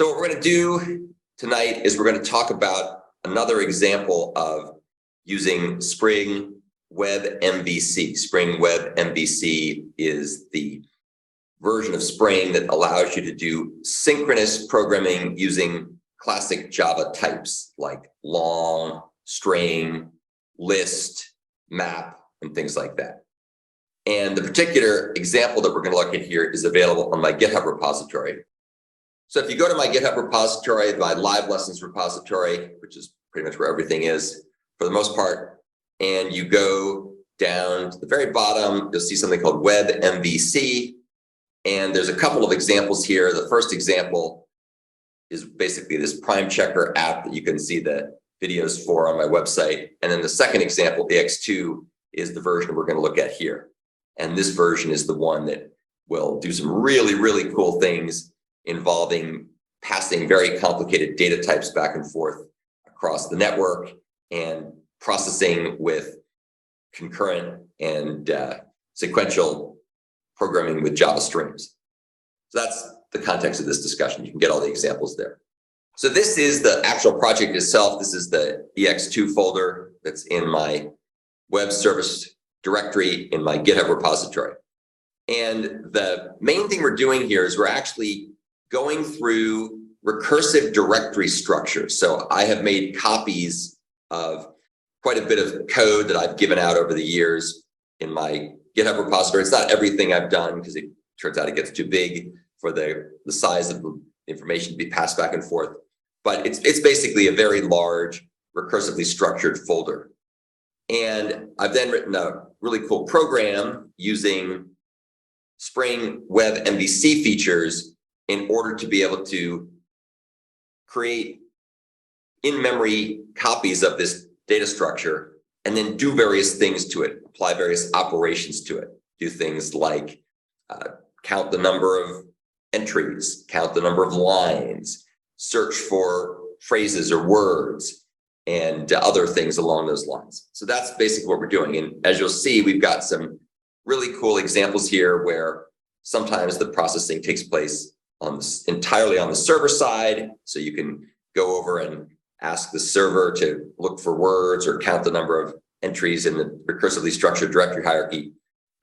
So what we're going to do tonight is we're going to talk about another example of using Spring WebMVC. Spring WebMVC is the version of Spring that allows you to do synchronous programming using classic Java types like long, string, list, map, and things like that. And the particular example that we're going to look at here is available on my GitHub repository. So if you go to my GitHub repository, my live lessons repository, which is pretty much where everything is for the most part, and you go down to the very bottom, you'll see something called WebMVC. And there's a couple of examples here. The first example is basically this prime checker app that you can see the videos for on my website. And then the second example, EX2, is the version we're going to look at here. And this version is the one that will do some really, really cool things involving passing very complicated data types back and forth across the network and processing with concurrent and sequential programming with Java streams. So that's the context of this discussion. You can get all the examples there. So this is the actual project itself. This is the EX2 folder that's in my web service directory in my GitHub repository. And the main thing we're doing here is we're actually going through recursive directory structure. So I have made copies of quite a bit of code that I've given out over the years in my GitHub repository. It's not everything I've done because it turns out it gets too big for the size of the information to be passed back and forth. But it's basically a very large recursively structured folder. And I've then written a really cool program using Spring WebMVC features in order to be able to create in-memory copies of this data structure and then do various things to it, apply various operations to it, do things like count the number of entries, count the number of lines, search for phrases or words, and other things along those lines. So that's basically what we're doing. And as you'll see, we've got some really cool examples here where sometimes the processing takes place entirely on the server side. So you can go over and ask the server to look for words or count the number of entries in the recursively structured directory hierarchy.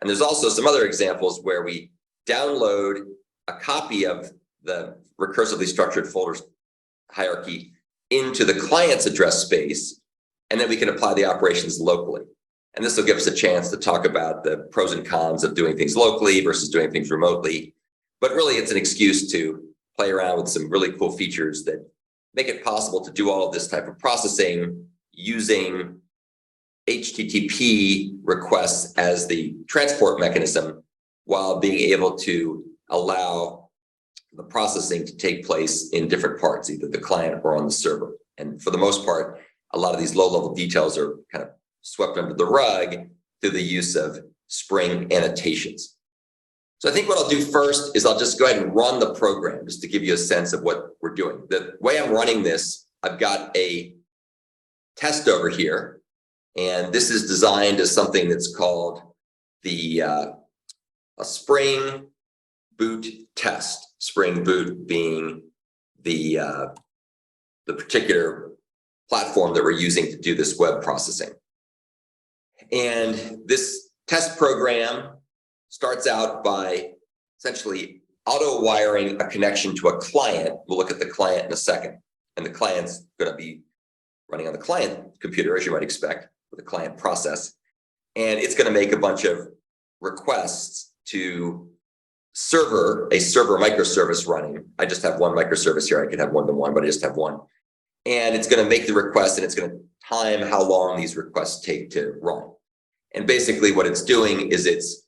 And there's also some other examples where we download a copy of the recursively structured folders hierarchy into the client's address space, and then we can apply the operations locally. And this will give us a chance to talk about the pros and cons of doing things locally versus doing things remotely. But really, it's an excuse to play around with some really cool features that make it possible to do all of this type of processing using HTTP requests as the transport mechanism while being able to allow the processing to take place in different parts, either the client or on the server. And for the most part, a lot of these low-level details are kind of swept under the rug through the use of Spring annotations. So I think what I'll do first is I'll just go ahead and run the program just to give you a sense of what we're doing. The way I'm running this, I've got a test over here, and this is designed as something that's called the a Spring Boot test. Spring Boot being the particular platform that we're using to do this web processing. And this test program starts out by essentially auto-wiring a connection to a client. We'll look at the client in a second. And the client's going to be running on the client computer, as you might expect, with a client process. And it's going to make a bunch of requests to a server microservice running. I just have one microservice here. I could have one-to-one, but I just have one. And it's going to make the request, and it's going to time how long these requests take to run. And basically what it's doing is it's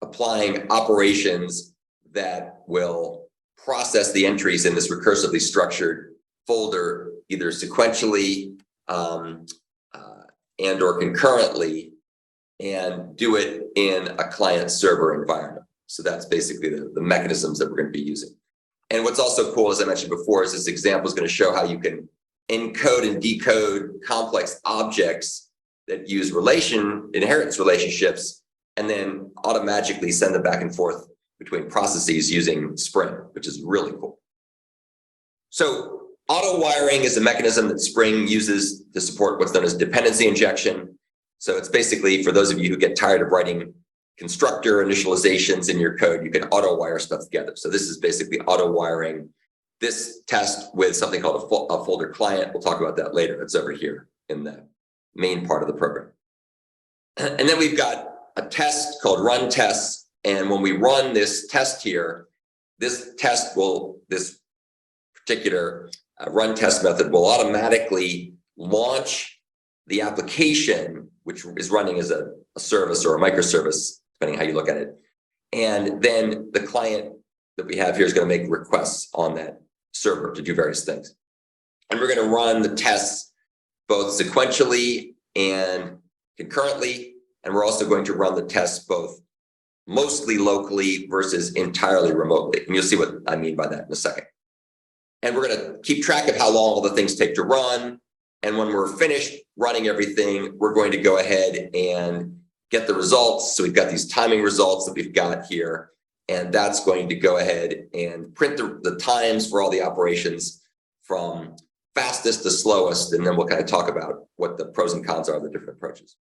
applying operations that will process the entries in this recursively structured folder, either sequentially and or concurrently, and do it in a client-server environment. So that's basically the mechanisms that we're going to be using. And what's also cool, as I mentioned before, is this example is going to show how you can encode and decode complex objects that use inheritance relationships, and then automatically send them back and forth between processes using Spring, which is really cool. So auto wiring is a mechanism that Spring uses to support what's known as dependency injection. So it's basically, for those of you who get tired of writing constructor initializations in your code, you can auto wire stuff together. So this is basically auto wiring this test with something called a folder client. We'll talk about that later. It's over here in the main part of the program. And then we've got a test called run tests. And when we run this test here, this particular run test method will automatically launch the application, which is running as a service or a microservice, depending how you look at it. And then the client that we have here is going to make requests on that server to do various things. And we're going to run the tests both sequentially and concurrently. And we're also going to run the tests both mostly locally versus entirely remotely. And you'll see what I mean by that in a second. And we're going to keep track of how long all the things take to run. And when we're finished running everything, we're going to go ahead and get the results. So we've got these timing results that we've got here. And that's going to go ahead and print the times for all the operations from fastest to slowest. And then we'll kind of talk about what the pros and cons are of the different approaches.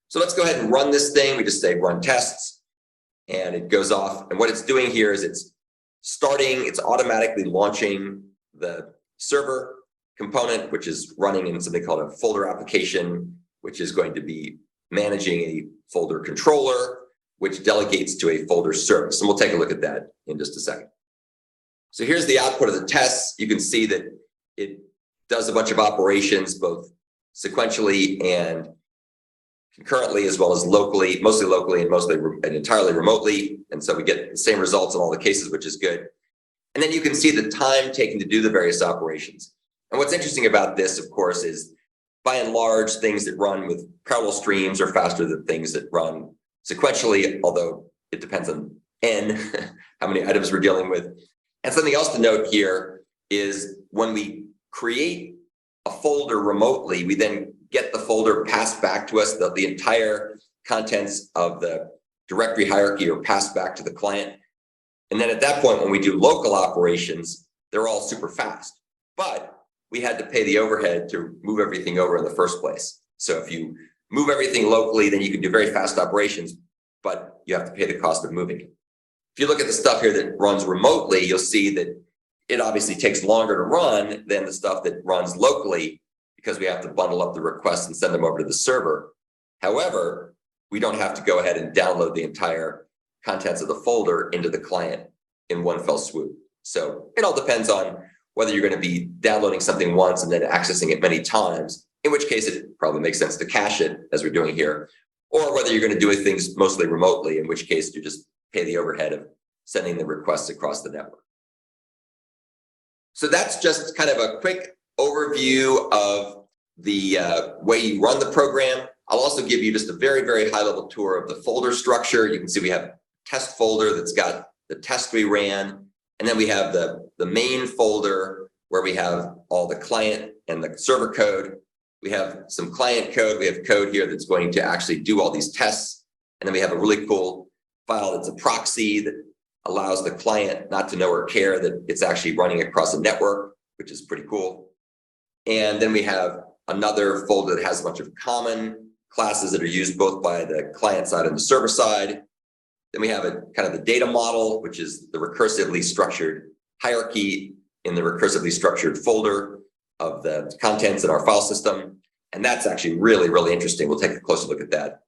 So let's go ahead and run this thing. We just say run tests and it goes off. And what it's doing here is it's automatically launching the server component, which is running in something called a folder application, which is going to be managing a folder controller, which delegates to a folder service. And we'll take a look at that in just a second. So here's the output of the tests. You can see that it does a bunch of operations, both sequentially and concurrently, as well as locally, mostly locally and entirely remotely. And so we get the same results in all the cases, which is good. And then you can see the time taken to do the various operations. And what's interesting about this, of course, is by and large, things that run with parallel streams are faster than things that run sequentially, although it depends on n, how many items we're dealing with. And something else to note here is when we create a folder remotely, we then get the folder passed back to us. The entire contents of the directory hierarchy are passed back to the client. And then at that point, when we do local operations, they're all super fast. But we had to pay the overhead to move everything over in the first place. So if you move everything locally, then you can do very fast operations, but you have to pay the cost of moving it. If you look at the stuff here that runs remotely, you'll see that it obviously takes longer to run than the stuff that runs locally because we have to bundle up the requests and send them over to the server. However, we don't have to go ahead and download the entire contents of the folder into the client in one fell swoop. So it all depends on whether you're going to be downloading something once and then accessing it many times, in which case it probably makes sense to cache it, as we're doing here, or whether you're going to do things mostly remotely, in which case you just pay the overhead of sending the requests across the network. So that's just kind of a quick overview of the way you run the program. I'll also give you just a very, very high-level tour of the folder structure. You can see we have a test folder that's got the test we ran, and then we have the main folder where we have all the client and the server code. We have some client code. We have code here that's going to actually do all these tests. And then we have a really cool file that's a proxy that allows the client not to know or care that it's actually running across a network, which is pretty cool. And then we have another folder that has a bunch of common classes that are used both by the client side and the server side. Then we have a kind of the data model, which is the recursively structured hierarchy in the recursively structured folder of the contents in our file system. And that's actually really, really interesting. We'll take a closer look at that.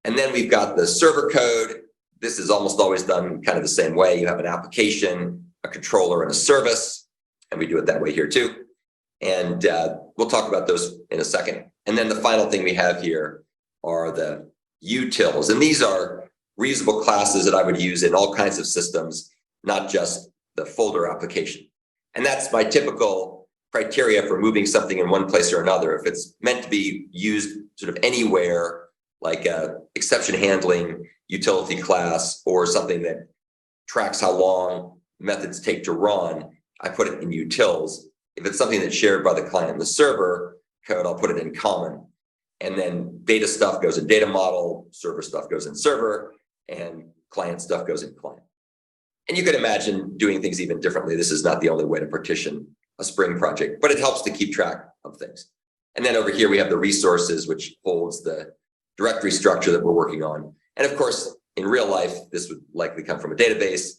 And then we've got the server code. This is almost always done kind of the same way. You have an application, a controller, and a service. And we do it that way here too. And we'll talk about those in a second. And then the final thing we have here are the Utils. And these are reusable classes that I would use in all kinds of systems, not just the folder application. And that's my typical criteria for moving something in one place or another. If it's meant to be used sort of anywhere, like a exception handling utility class or something that tracks how long methods take to run, I put it in Utils. If it's something that's shared by the client and the server code, I'll put it in common. And then data stuff goes in data model, server stuff goes in server, and client stuff goes in client. And you could imagine doing things even differently. This is not the only way to partition a Spring project, but it helps to keep track of things. And then over here, we have the resources, which holds the directory structure that we're working on. And of course, in real life, this would likely come from a database,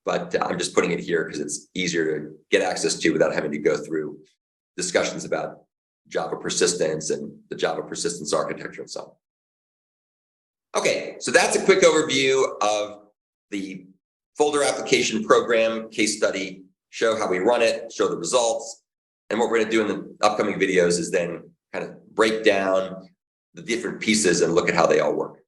but I'm just putting it here because it's easier to get access to without having to go through discussions about Java persistence and the Java persistence architecture and so on. Okay, so that's a quick overview of the folder application program case study, show how we run it, show the results. And what we're going to do in the upcoming videos is then kind of break down the different pieces and look at how they all work.